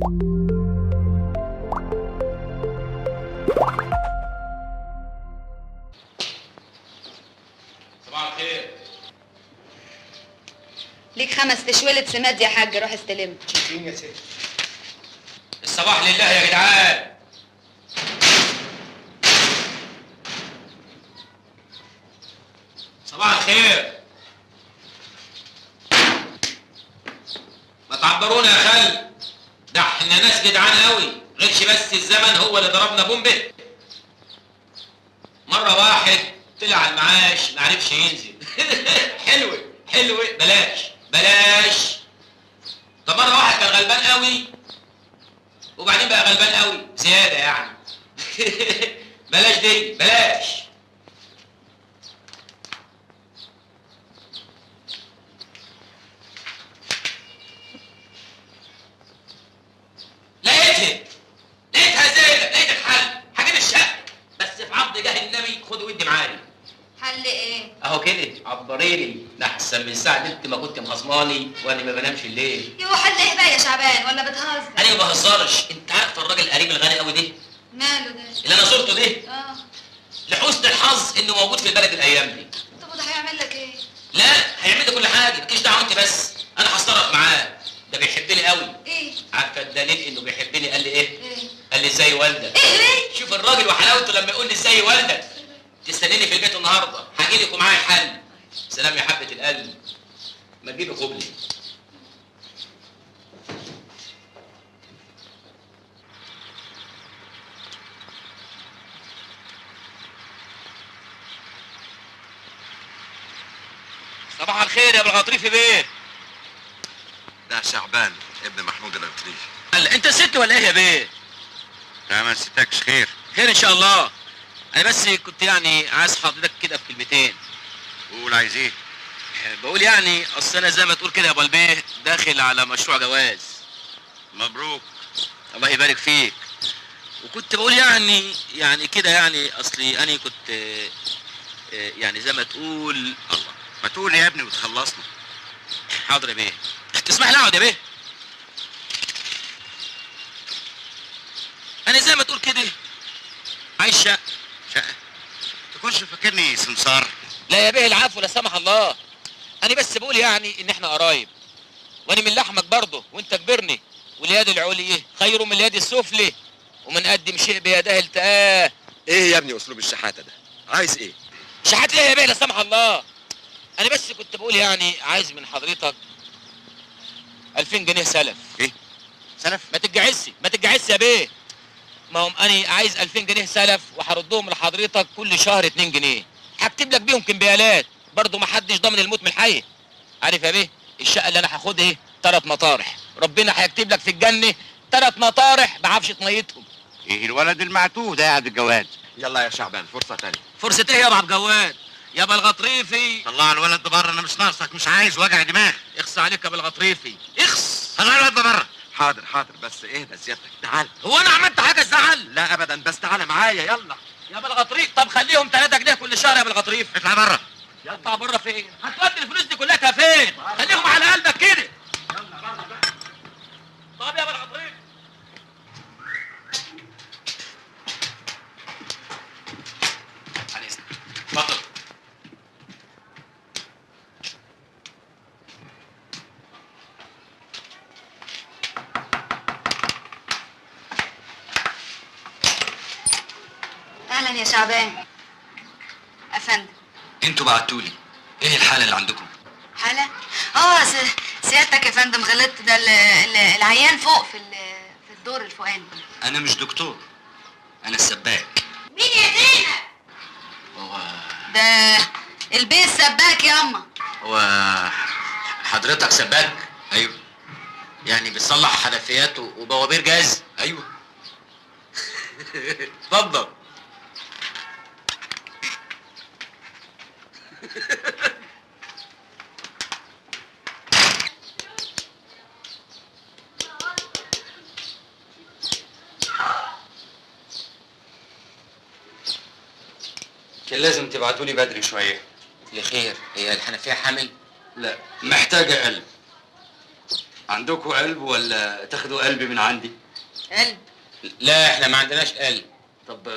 صباح الخير. ليك 5 تشويلة سماد يا حاج، روح استلم. شايفين يا ست؟ الصباح لله يا جدعان. صباح الخير. ما تعبرونا يا خل، ده احنا ناس جدعان قوي، غيرش بس الزمن هو اللي ضربنا بومبه. مرة واحد طلع المعاش ما عرفش ينزل. حلوة حلوة، بلاش. طب مرة واحد كان غلبان قوي وبعدين بقى غلبان قوي زيادة يعني. بلاش دي، بلاش. لقيتها زينة، لقيت الحل، هجيب الشقة بس في عرض جاه النبي، خد ودي معايا. حل ايه؟ اهو كده عبريني، ده احسن من ساعة انت ما كنت مخصماني وانا ما بنامش الليل. يو حل ايه بقى يا شعبان، ولا بتهزر؟ انا ما بهزرش، انت عارف الراجل القريب الغني قوي ده ماله ده؟ اللي انا زرته ده؟ لحسن الحظ انه موجود في البلد الايام دي. طب وده هيعمل لك ايه؟ لا هيعمل لي كل حاجه، مالكيش دعوه انت بس، انا هصطرف معاه، ده بيحبني قوي. ايه؟ عارفه الدليل انه بيحبني؟ قال لي ايه؟ ايه؟ قال لي ازاي والدك. ايه ليه؟ شوف الراجل وحلاوته لما يقول لي ازاي والدك. تستنيني في البيت النهارده، هاجي لك ومعايا حل. سلام يا حبه القلب، ما تجيبي قبلي. صباح الخير يا ابو الغطريفي بيه. ده شعبان ابن محمود الغطريفي. قال انت ست ولا ايه يا بيه؟ لا ما نسيتكش. خير ان شاء الله. انا بس كنت يعني عايز حضرتك كده في كلمتين. قول عايز ايه؟ بقول يعني اصل انا زي ما تقول كده يا ابو البيه داخل على مشروع جواز. مبروك. الله يبارك فيك. وكنت بقول يعني كده يعني اصلي انا كنت يعني زي ما تقول. الله ما تقول يا ابني وتخلصنا. حاضر يا بيه. تسمح لي اقعد يا بيه؟ انا زي ما تقول كده عايز شقه. تكونش فاكرني سمسار. لا يا بيه العفو، لا سمح الله. انا بس بقول يعني ان احنا قرايب، وانا من لحمك برضه وانت كبرني، واليد العليا خير من اليد السفلى، ومن قدم شيء بيده التقاه. ايه يا ابني اسلوب الشحاته ده؟ عايز ايه؟ شحات ليه يا بيه لا سمح الله؟ انا بس كنت بقول يعني عايز من حضرتك 2000 جنيه سلف. ايه؟ سلف؟ ما تتجعسش يا بيه. ما هم انا عايز 2000 جنيه سلف وهردهم لحضرتك كل شهر 2 جنيه. هكتب لك بيهم كمبيالات، برضه ما حدش ضامن الموت من الحي. عارف يا بيه الشقه اللي انا هاخدها ايه؟ 3 مطارح، ربنا هيكتب لك في الجنه 3 مطارح بعفشه ميتهم. ايه الولد المعتوه ده قاعد الجواد؟ يلا يا شعبان فرصه تانية. فرصه ايه يا ابو عبد الجواد؟ يا ابو الغطريفي طلع الولد ده بره، انا مش ناقصك، مش عايز وجع دماغ. اخص عليك يا ابو الغطريفي، اخص. طلع الولد ده بره. حاضر بس اهدى سيادتك، تعال. هو انا عملت حاجه تزعل؟ لا ابدا، بس تعالى معايا يلا. يا ابو الغطريف طب خليهم 3 جنيه كل شهر يا ابو الغطريف. اطلع بره. اطلع بره فين؟ هتودي الفلوس دي كلها فين؟ خليهم على قلبك كده. طب يا ابو الغطريف. على اذنك. اتفضل. اهلا يا شعبان. افندم. انتوا بعتولي، ايه الحالة اللي عندكم؟ حالة؟ سيادتك يا فندم غلطت، ده العيان فوق في الدور الفوقاني. انا مش دكتور، انا السباك. مين يا زينب؟ هو ده البيه السباك ياما. هو حضرتك سباك؟ ايوه. يعني بتصلح حنفيات وبوابير جاز؟ ايوه. اتفضل. كان لازم تبعتولي بدري شوية. لخير، هي الحنفية حامل؟ لا محتاجة قلب. عندكم قلب ولا تاخدوا قلبي من عندي؟ قلب. لا احنا ما عندناش قلب. طب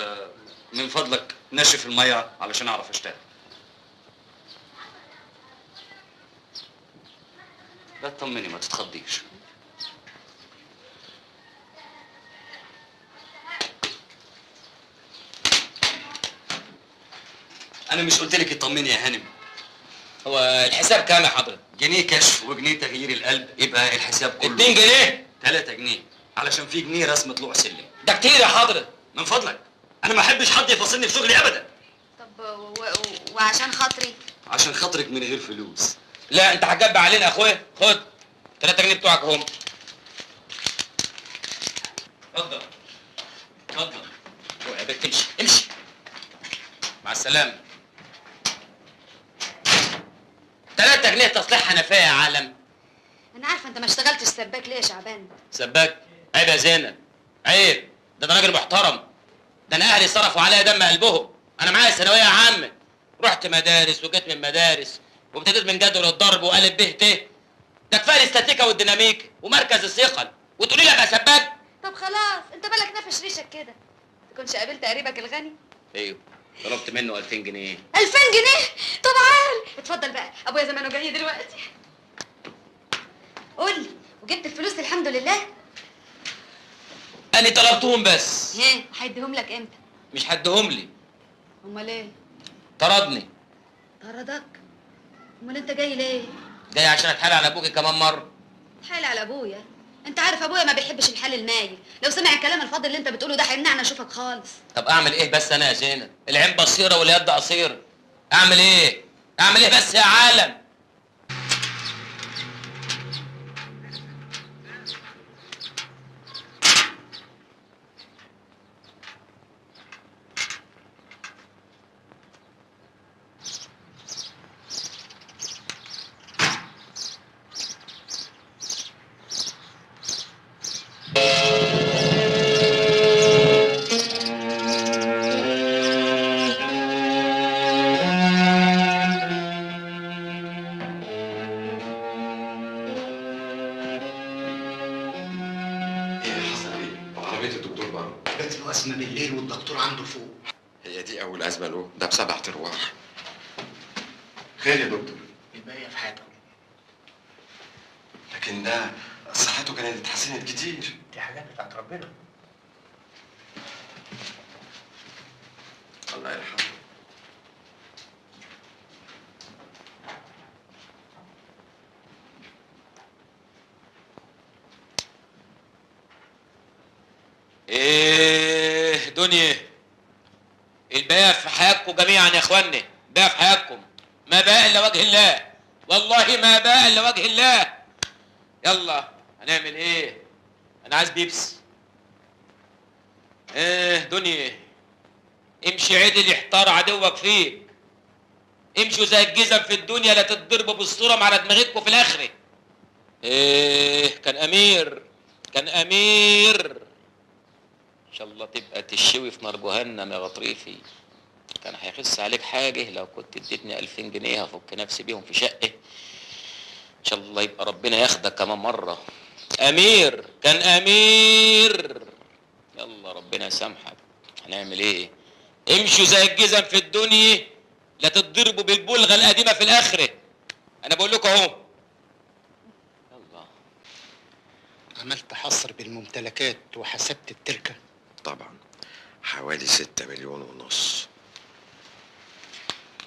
من فضلك نشف الميه علشان اعرف اشتغل. لا تطمني ما تتخضيش. انا مش قلت لك اطمني يا هانم؟ هو الحساب كام يا حضرتك؟ جنيه كشف وجنيه تغيير القلب يبقى الحساب كله 2 جنيه؟ 3 جنيه علشان في جنيه رسم طلوع سلم. ده كتير يا حضرتك. من فضلك انا ما احبش حد يفاصلني في شغلي ابدا. طب وعشان خاطري؟ عشان خاطرك من غير فلوس. لا انت هتجب علينا يا اخويا. خد 3 جنيه بتوعك اهم. اتفضل اتفضل. روح يا بنت امشي امشي. مع السلامة. 3 جنيه تصليح حنفية يا عالم. انا عارفه انت ما اشتغلتش سباك ليه يا شعبان؟ سباك؟ عيب يا زينب عيب. ده انا راجل محترم. ده انا اهلي صرفوا عليا دم قلبهم. انا معايا ثانويه عامه. رحت مدارس وجيت من مدارس وابتديت من جدول الضرب وقالب ب ت. ده كفايه الاستاتيكا والديناميك ومركز الثقل وتقولي لي ابقى سباك؟ طب خلاص انت بالك نافش ريشك كده. تكونش قابلت قريبك الغني؟ ايوه طلبت منه 2000 جنيه. 2000 جنيه؟ طب عال اتفضل بقى ابويا زمانه جاي دلوقتي. قول لي وجبت الفلوس الحمد لله؟ انا طلبتهم بس. ايه هيديهم لك امتى؟ مش هديهم لي. امال ايه؟ طردني. طردك؟ امال انت جاي ليه؟ جاي عشان اتحايل على ابوكي كمان مره. حال على ابويا؟ انت عارف ابويا ما بيحبش الحال المايل، لو سمع الكلام الفاضي اللي انت بتقوله ده هيمنعنا اشوفك خالص. طب اعمل ايه بس انا يا زينب؟ العين بصيره واليد قصيره. اعمل ايه؟ اعمل ايه بس يا عالم؟ أزمة بالليل والدكتور عنده فوق. هي دي اول ازمه له، ده ب7 ارواح. خير يا دكتور؟ الباقية في حياته. لكن ده صحته كانت اتحسنت كتير. دي حاجات بتاعت ربنا. الله يرحمه. ايه دنيا الباقي في حياتكم جميعا يا اخواني. باقي في حياتكم ما باقي الا وجه الله. والله ما باقي الا وجه الله. يلا هنعمل ايه؟ انا عايز بيبسي. ايه دنيا امشي عدل يحتار عدوك فيك. امشوا زي الجزم في الدنيا لا تتضربوا بالصورة على دماغتكم في الاخره. ايه كان امير كان امير. ان شاء الله تبقى تشوي في نار جهنم يا غطريفي. كان هيخس عليك حاجه لو كنت اديتني 2000 جنيه هفك نفسي بيهم في شقه. ان شاء الله يبقى ربنا ياخدك كمان مره. امير كان امير. يلا ربنا يسامحك. هنعمل ايه؟ امشوا زي الجزم في الدنيا لا تتضربوا بالبلغه القديمه في الاخره. انا بقول لكم اهو. يلا عملت حصر بالممتلكات وحسبت التركة. طبعا حوالي 6 مليون ونص.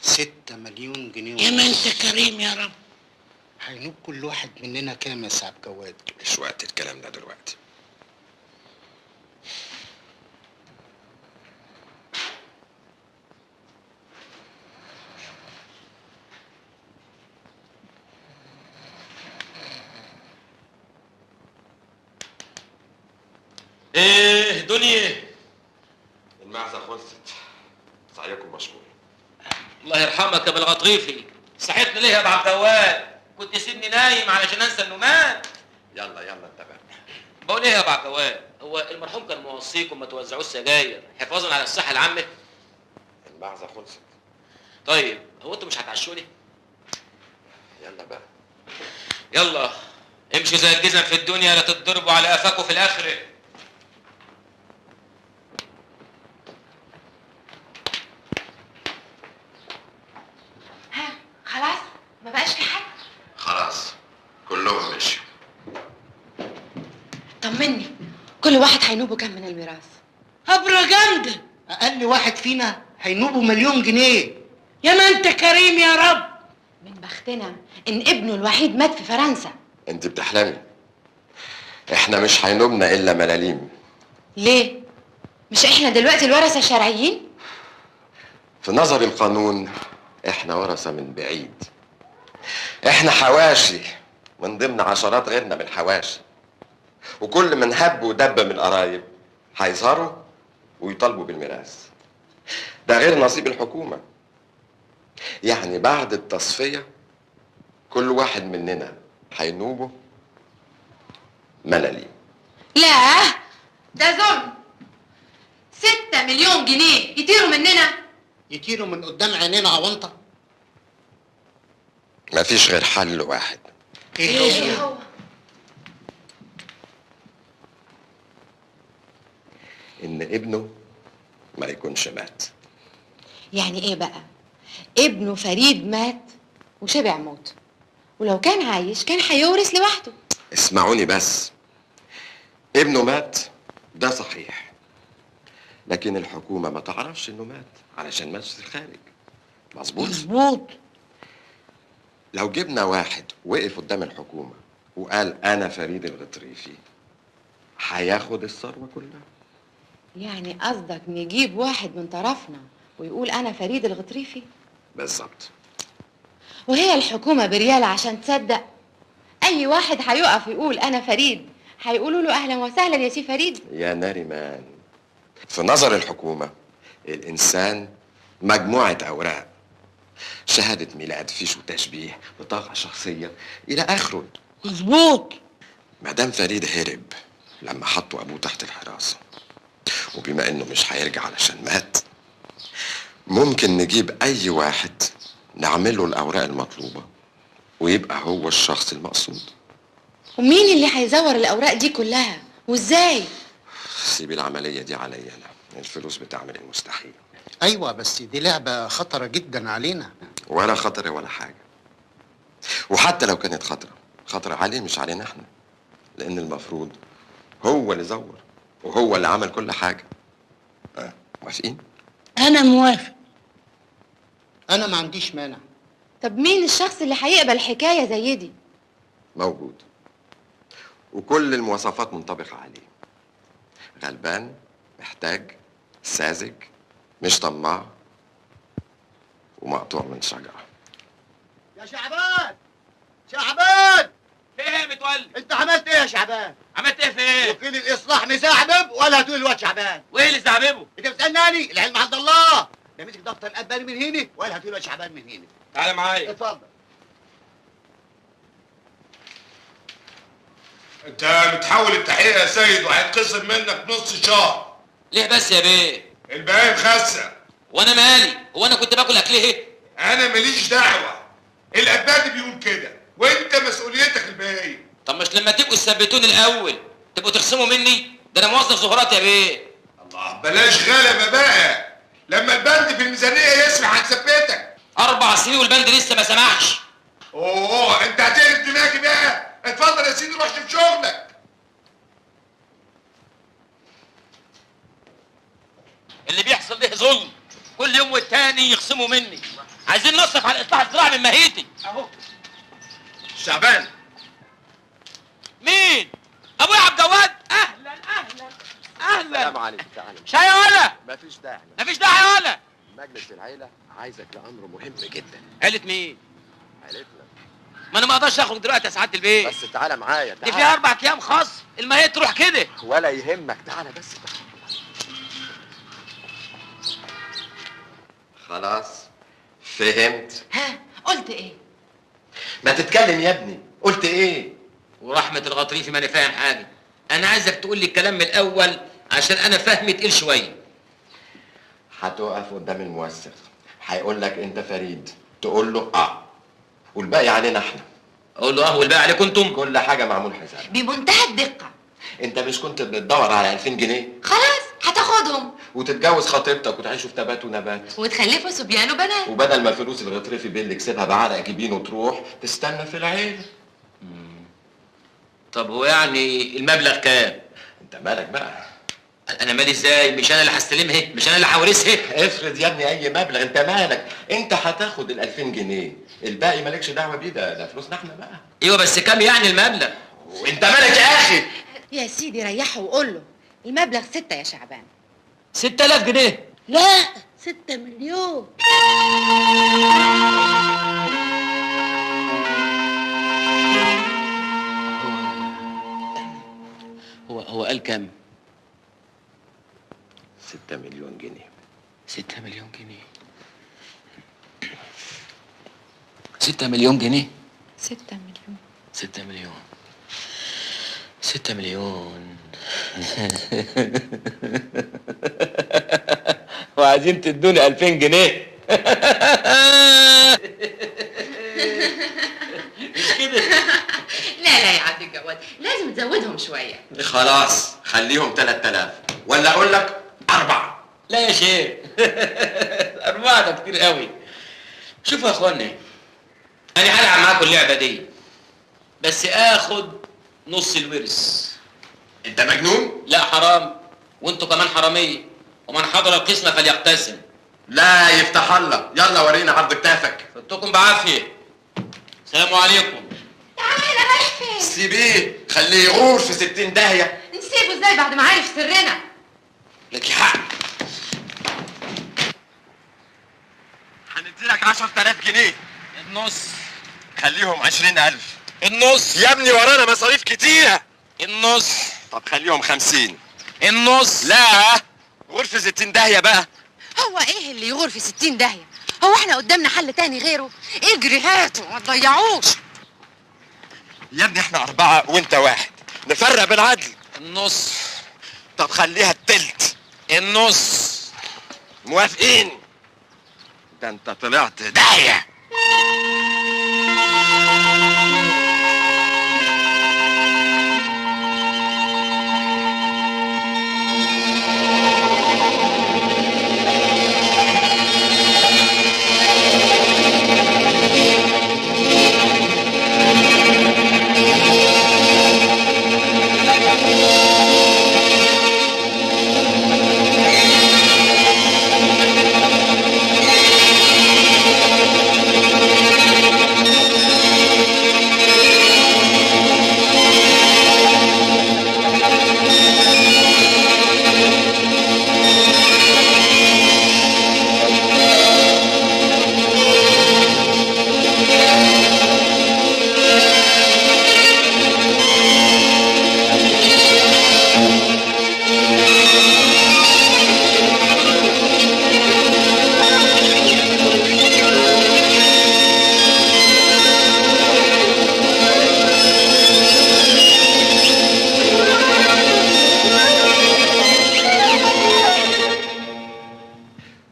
6 مليون جنيه يا ما ونص. انت كريم يا رب. هينوب كل واحد مننا كام يا سعد جواد؟ مش وقت الكلام ده دلوقتي. ايه دنيا المعزة خلصت. سعيكم مشكور. الله يرحمك يا بالغطريفي. صحيتني ليه يا ابو عبد الجواد؟ كنت سيبني نايم علشان انسى انه مات. يلا يلا انت بقى. بقول ايه يا ابو عبد الجواد؟ هو المرحوم كان موصيكم ما توزعوش سجاير حفاظا على الصحه العامه. المعزة خلصت. طيب هو انتوا مش هتعشوني؟ يلا بقى. يلا امشوا زي الجزم في الدنيا لا تتضربوا على قفاكوا في الاخره. ها خلاص ما بقاش في حد. خلاص كلهم مشوا. طمني، كل واحد هينوبه كام من الميراث؟ هبرة جامدة. أقل واحد فينا هينوبه 1,000,000 جنيه. يا ما أنت كريم يا رب. من بختنا ان ابنه الوحيد مات في فرنسا. انت بتحلمي. احنا مش هينوبنا الا ملاليم. ليه؟ مش احنا دلوقتي الورثة الشرعيين؟ في نظر القانون احنا ورثة من بعيد. احنا حواشي من ضمن عشرات غيرنا من الحواشي، وكل من هب ودب من القرايب هيظهروا ويطالبوا بالميراث. ده غير نصيب الحكومة. يعني بعد التصفية كل واحد مننا هينوبه ملاليم. لا ده ظلم. 6 مليون جنيه يطيروا مننا. يطيروا من قدام عينينا عوانطة. مفيش غير حل واحد. ايه هو؟ ان ابنه ما يكونش مات. يعني ايه بقى؟ ابنه فريد مات وشبع موت، ولو كان عايش كان هيورث لوحده. اسمعوني بس. ابنه مات ده صحيح، لكن الحكومة ما تعرفش انه مات علشان مات في الخارج. مظبوط؟ مظبوط. لو جبنا واحد وقف قدام الحكومة وقال انا فريد الغطريفي هياخد الثروة كلها. يعني قصدك نجيب واحد من طرفنا ويقول انا فريد الغطريفي؟ بالظبط. وهي الحكومة بريالة عشان تصدق؟ اي واحد هيقف يقول انا فريد هيقولوا له اهلا وسهلا يا سي فريد. يا ناريمان، في نظر الحكومة الإنسان مجموعة أوراق، شهادة ميلاد، فيش وتشبيه، بطاقة شخصية إلى آخره. مظبوط. مدام فريد هرب لما حطوا أبوه تحت الحراسة، وبما إنه مش هيرجع علشان مات، ممكن نجيب أي واحد نعمل له الأوراق المطلوبة ويبقى هو الشخص المقصود. ومين اللي هيزور الاوراق دي كلها وازاي؟ سيبي العملية دي عليا أنا، الفلوس بتعمل المستحيل. أيوة بس دي لعبة خطرة جدا علينا. ولا خطر ولا حاجة. وحتى لو كانت خطر عليه مش علينا احنا، لأن المفروض هو اللي زور وهو اللي عمل كل حاجة. موافقين؟ أنا موافق. أنا ما عنديش مانع. طب مين الشخص اللي هيقبل حكاية زي دي؟ موجود، وكل المواصفات منطبقة عليه. غلبان، محتاج، ساذج، مش طماع، ومقطوع من شجرة. يا شعبان! شعبان! في ايه يا متولي؟ انت عملت ايه يا شعبان؟ عملت ايه في ايه؟ وكيل الاصلاح مزعبب ولا هتقول الواد شعبان؟ وايه اللي زعببه؟ انت بتسالني؟ العلم عند الله. ده مسك دفتر الاباني من هنا ولا هتقول الواد شعبان من هنا. تعالى معايا. اتفضل. انت بتحول التحقيق يا سيد وهيتخصم منك نص شهر. ليه بس يا بيه؟ الباقي خسه. وانا مالي؟ هو انا كنت باكل اكل ايه؟ انا ماليش دعوه. الاباني بيقول كده وانت مسؤوليتك الباقي. طب مش لما تبقوا تثبتوني الاول تبقوا تخصموا مني؟ ده انا موظف زهرات يا بيه. الله، بلاش غلبه بقى. لما البند في الميزانيه يسمح هنثبتك. 4 سنين والبند لسه ما سمحش. اوه انت هتقلب دماغي بقى. اتفضل يا سيدي روح شوف شغلك. اللي بيحصل ده ظلم، كل يوم والتاني يخصموا مني. عايزين نصرف على الاصلاح الزراعي من ماهيتي. اهو. شعبان. مين؟ ابويا عبد الجواد. اهلا اهلا اهلا. السلام عليكم. تعالى. شاي يا ولا؟ مفيش داعي. مفيش داعي يا ولا. مجلس العيلة عايزك لأمر مهم جدا. عيلة مين؟ عيلتنا. ما انا ما اقدرش اخرج دلوقتي يا سعاده البيت. بس تعالى معايا. دي تعالى. فيها 4 ايام خاص، الماهيه تروح كده. ولا يهمك، تعالى بس. خلاص فهمت. ها قلت ايه؟ ما تتكلم يا ابني، قلت ايه؟ ورحمه الغطريفي ماني فاهم حاجه. انا عايزك تقول لي الكلام من الاول عشان انا فهمي تقيل شويه. هتقف قدام الموثق هيقول لك انت فريد، تقول له والباقي علينا احنا. اقول له اه والباقي عليكم انتم؟ كل حاجه معمول حساب. بمنتهى الدقه. انت مش كنت بتدور على 2000 جنيه خلاص هتاخدهم وتتجوز خطيبتك وتعيشوا في تبات ونبات، وتخلفوا صبيان وبنات. وبدل ما الفلوس اللي غطرفي بيه اللي كسبها بعرق جبين وتروح تستنى في العيله. طب هو يعني المبلغ كام؟ انت مالك بقى؟ انا مالي ازاي؟ مش انا اللي هستلمها، مش انا اللي هورثها. افرض يا ابني اي مبلغ، انت مالك؟ انت هتاخد ال 2000 جنيه، الباقي مالكش دعوه بيه، ده فلوسنا احنا بقى. ايوه بس كام يعني المبلغ؟ وانت مالك يا اخي؟ يا سيدي ريحه وقول له المبلغ 6 يا شعبان. 6000 جنيه؟ لا 6 مليون. هو قال كام؟ 6 مليون جنيه. 6 مليون جنيه. 6 مليون جنيه؟ 6 مليون. 6 مليون. 6 مليون. وعايزين تدوني 2000 جنيه. مش كده؟ لا يا عبد الجواد، لازم تزودهم شويه. خلاص خليهم 3000 ولا اقول لك 4؟ لا يا شيخ. 4 ده كتير قوي. شوفوا يا اخوانا، انا هلعب معاكم اللعبه دي بس اخد نص الورث. انت مجنون؟ لا حرام، وانتوا كمان حراميه، ومن حضر القسمه فليقتسم. لا يفتح الله، يلا ورينا عرض كتافك. فدتكم بعافيه. السلام عليكم. تعالى رايح فين؟ سيبيه، خليه يغور في 60 داهيه. نسيبه ازاي بعد ما عارف سرنا؟ لك حق. هنديلك 10000 جنيه. النص. خليهم 20000. النص. يا ابني ورانا مصاريف كتيره. النص. طب خليهم 50. النص. لا غرفة 60 داهية بقى. هو ايه اللي يغور في 60 داهيه؟ هو احنا قدامنا حل تاني غيره؟ اجري هاته ما تضيعوش. يا ابني احنا 4 وانت 1، نفرق بالعدل. النص. طب خليها التلت. النص. موافقين؟ ده انت طلعت داهية.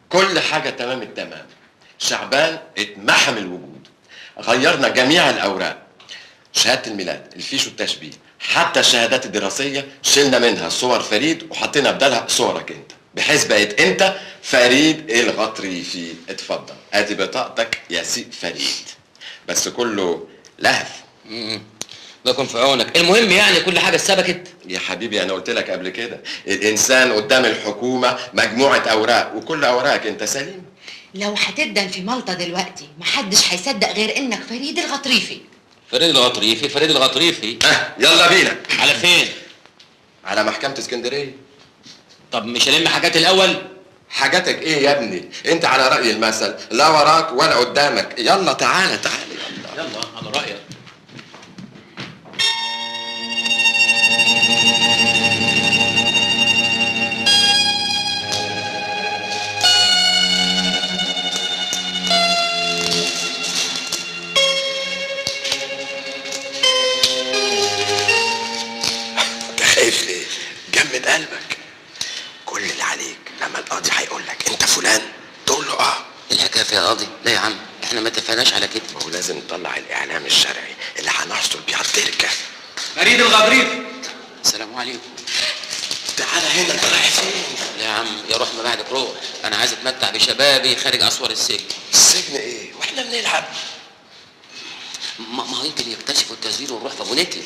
كل حاجة تمام التمام. شعبان اتمحم الوجود. غيرنا جميع الأوراق، شهادة الميلاد، الفيش والتشبيه، حتى الشهادات الدراسية شلنا منها صور فريد وحطينا بدالها صورك انت، بحيث بقيت انت فريد الغطريفي. اتفضل ادي بطاقتك يا سي فريد. بس كله لهف. لكم في عونك. المهم يعني كل حاجه اتثبتت. يا حبيبي انا قلت لك قبل كده، الانسان قدام الحكومة مجموعة اوراق وكل اوراقك انت سليم. لو هتدن في مالطا دلوقتي محدش هيصدق غير انك فريد الغطريفي. فريد الغطريفي. فريد الغطريفي. يلا بينا. على فين؟ على محكمة اسكندرية. طب مش هلم حاجات الاول؟ حاجاتك ايه يا ابني؟ انت على رأي المثل لا وراك ولا قدامك. يلا تعالى تعالى يلا. يلا على رأيك. خايف ليه؟ جمد قلبك. كل اللي عليك لما القاضي هيقول لك انت فلان تقول له اه. الحكايه فيها قاضي؟ لا يا عم، احنا ما اتفقناش على كده. ما هو لازم نطلع الاعلام الشرعي اللي هنحصل بيه على التركه. فريد الغضريف. السلام عليكم. تعالى هنا، انت رايح فين؟ لا يا عم، يا روح ما بعدك روح، انا عايز اتمتع بشبابي خارج اسوار السجن. السجن ايه واحنا بنلعب؟ ما هو يمكن يكتشفوا التزوير ونروح في ابو نتل.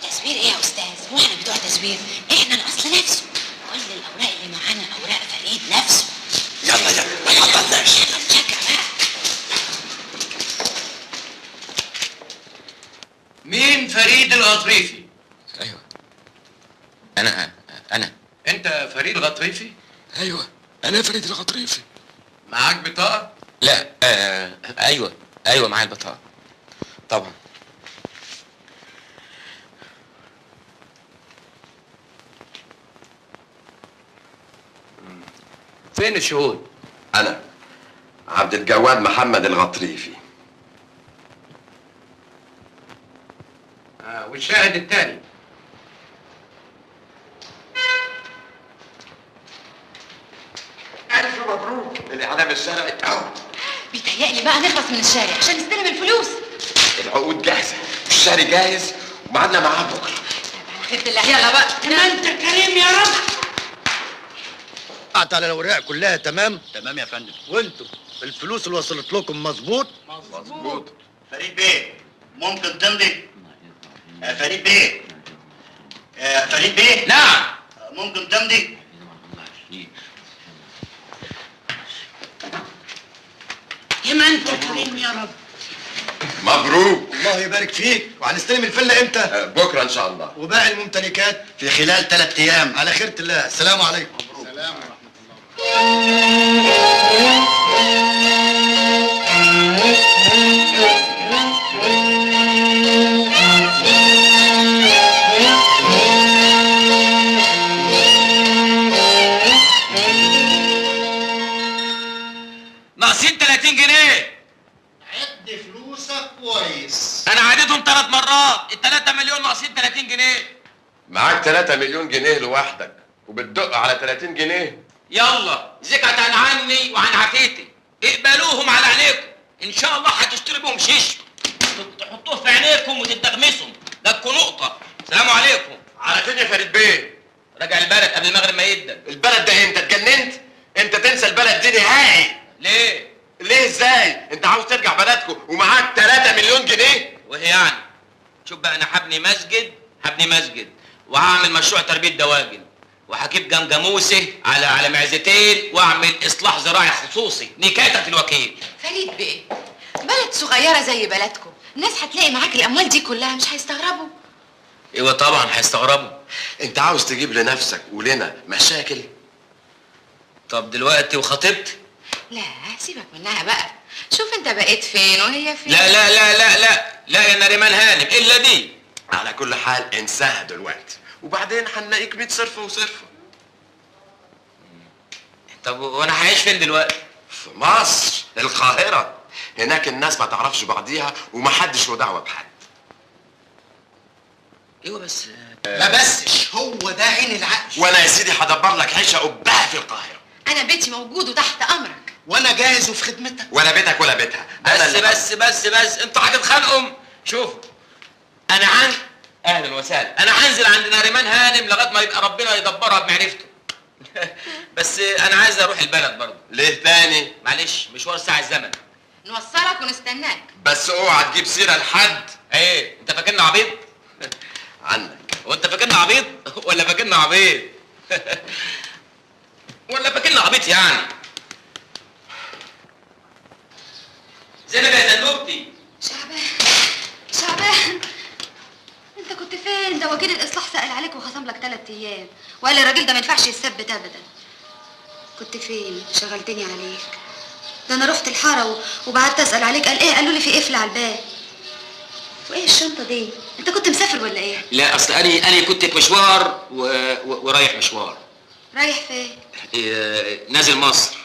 تزوير ايه يا استاذ؟ هو احنا بتوع تزوير؟ احنا الاصل نفسه. كل الاوراق اللي معانا اوراق فريد نفسه. يلا يلا ما تعطلناش. شجع بقى. مين فريد الغطريفي؟ ايوه انا انت فريد الغطريفي؟ ايوه انا فريد الغطريفي. معاك بطاقة؟ لا ايوه معايا البطاقه طبعا. فين الشهود؟ انا عبد الجواد محمد الغطريفي. والشاهد الثاني؟ الف مبروك الاعلام الشرعي اهو. بيتهيألي بقى نخلص من الشارع عشان نستلم الفلوس. العقود جاهزه والشاري جاهز ومعادنا معاه بكره. خير الله، يلا بقى. ما انت كريم يا رب. قعدت على الاوراق كلها تمام؟ تمام يا فندم. وانتوا الفلوس اللي وصلت لكم مظبوط؟ مظبوط. فريد بيه ممكن تمضي؟ فريد بيه فريد بيه نعم. ممكن تمضي؟ يا ما انت كريم يا رب. مبروك. الله يبارك فيك. وهنستلم الفيلا امتى؟ بكره ان شاء الله. وباقي الممتلكات في خلال 3 ايام على خيرة الله. السلام عليكم. سلام ورحمه الله. ناقصين 30 جنيه. عد فلوسك كويس. انا عديتهم 3 مرات، ال3 مليون ناقصين 30 جنيه. معاك 3 مليون جنيه لوحدك وبتدق على 30 جنيه. يلا زكت عن عني وعن عافيتي، اقبلوهم على عينيكم، ان شاء الله هتشتري بهم شيش تحطوه في عينيكم وتتغمسهم، لكوا نقطة. السلام عليكم. على فين يا فريد بيه؟ راجع البلد قبل المغرب ما يبدأ. البلد ده انت اتجننت؟ انت تنسى البلد دي نهائي. ليه؟ ليه ازاي؟ انت عاوز ترجع بلدكم ومعاك 3 مليون جنيه؟ وهي يعني شوف بقى، انا هبني مسجد وهعمل مشروع تربية دواجن وهجيب جمجموسه على معزتين واعمل اصلاح زراعي خصوصي نكايه الوكيل. فريد بيه، بلد صغيرة زي بلدكم، الناس هتلاقي معاك الأموال دي كلها مش هيستغربوا. ايوه طبعا هيستغربوا. انت عاوز تجيب لنفسك ولنا مشاكل؟ طب دلوقتي وخطيبتي؟ لا سيبك منها بقى، شوف انت بقيت فين وهي فين. لا لا لا لا لا لا يا نريمان هانم الا دي. على كل حال انساها دلوقتي وبعدين هنلاقيك 100 صرفه وصرفه. طب وانا هعيش فين دلوقتي؟ في مصر القاهرة. هناك الناس ما تعرفش بعضيها ومحدش له دعوة بحد. ايوه بس ما بسش، هو ده عين العقل. وانا يا سيدي هدبر لك عيشة قبها في القاهرة. أنا بيتي موجود وتحت أمرك. وانا جاهز وفي خدمتك. ولا بيتك ولا بيتها. بس انتوا هتتخانقوا. شوف انا اهلا وسهلا، انا هنزل عند نريمان هانم لغايه ما يبقى ربنا يدبرها بمعرفته. بس انا عايز اروح البلد برضه. ليه تاني؟ معلش مشوار ساعه الزمن. نوصلك ونستناك. بس اوعى تجيب سيرة لحد. ايه انت فاكرنا عبيط؟ عنك. وانت فاكرنا عبيط ولا فاكرنا عبيط؟ ولا فاكرنا عبيط يعني؟ زينب يا زنوبتي. شعبان انت كنت فين؟ ده وكيل الاصلاح سأل عليك وخصم لك 3 ايام وقال الراجل ده ما ينفعش يتثبت ابدا. كنت فين؟ شغلتني عليك. ده انا رحت الحاره وبعدت اسال عليك. قال ايه؟ قالوا لي في قفل على الباب. وايه الشنطه دي؟ انت كنت مسافر ولا ايه؟ لا اصل انا كنت في مشوار ورايح مشوار. رايح فين؟ نازل مصر.